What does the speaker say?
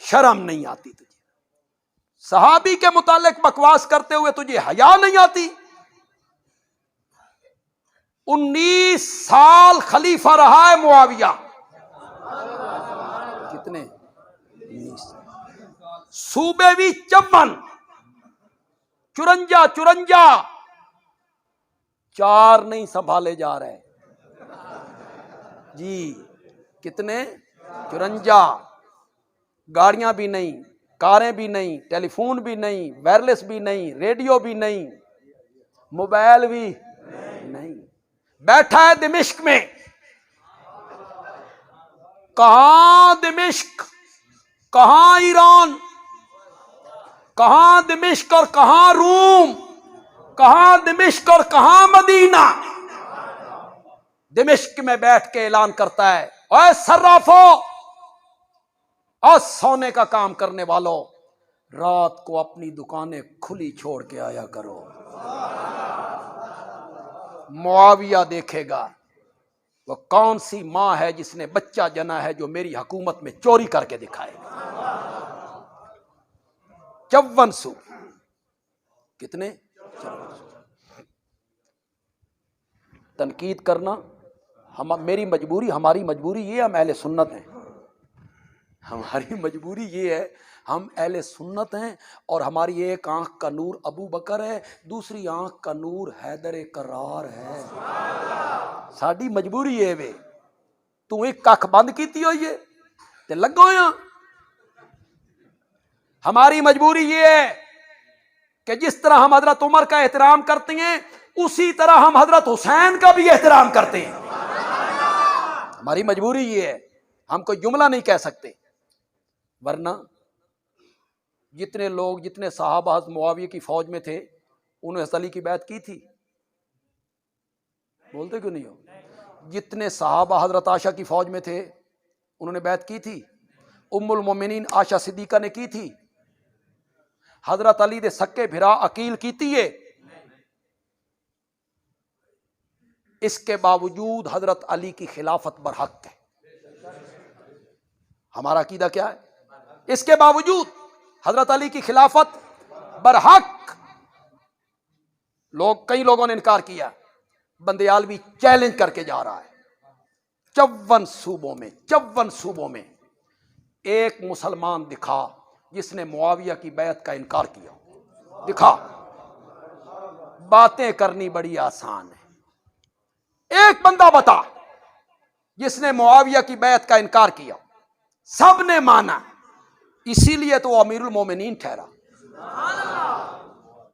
शर्म नहीं आती तुझे? सहाबी के मुतालिक बकवास करते हुए तुझे हया नहीं आती? 19 साल खलीफा रहा है मुआविया। कितने? 19। सूबे भी 54, 54 4 नहीं संभाले जा रहे जी। कितने? 54। गाड़ियां भी नहीं, कारें भी नहीं, टेलीफोन भी नहीं, वायरलेस भी नहीं, रेडियो भी नहीं, मोबाइल भी नहीं। बैठा है दिमिश्क में। कहां दिमिश्क, कहां ईरान, कहां दिमिश्क और कहां रूम, कहां दिमिश्क और कहां मदीना। दिमिश्क में बैठ के ऐलान करता है, ओए सर्राफो और सोने का काम करने वालों, रात को अपनी दुकानें खुली छोड़ के आया करो। मुआविया देखेगा वो कौन सी मां है जिसने बच्चा जना है जो मेरी हुकूमत में चोरी करके दिखाएगा। 54 सू। कितने? 54। तनकीद करना मेरी मजबूरी, हमारी मजबूरी ये, हम अहले सुन्नत हैं। हमारी मजबूरी ये है, हम अहले सुन्नत हैं और हमारी एक आंख का नूर अबू बकर है, दूसरी आंख का नूर हैदर करार है। साड़ी मजबूरी है वे। तू एक कख बंद की हुई है ते लगो या। हमारी मजबूरी ये है कि जिस तरह हम हजरत उमर का एहतराम करते हैं उसी तरह हम हजरत हुसैन का भी एहतराम करते हैं। हमारी मजबूरी ये है, हम कोई जुमला नहीं कह सकते। वरना जितने लोग, जितने सहाबा मुआविया की फौज में थे उन्होंने हज़रत अली की बैत की थी। बोलते क्यों नहीं हो? जितने सहाबा हजरत आशा की फौज में थे उन्होंने बैत की थी। उम्मुल मोमिनीन आशा सिद्दीका ने की थी। हजरत अली दे सक्के भिरा अकील की थी। इसके बावजूद हजरत अली की खिलाफत बरहक है। हमारा अकीदा क्या है? इसके बावजूद हजरत अली की खिलाफत बरहक। कई लोगों ने इनकार किया। बंदयालवी चैलेंज करके जा रहा है। 54 सूबों में एक मुसलमान दिखा जिसने मुआविया की बैत का इनकार किया। दिखा। बातें करनी बड़ी आसान है। एक बंदा बता जिसने मुआविया की बैत का इनकार किया। सबने माना, इसीलिए तो अमीरुल मोमिनीन ठहरा।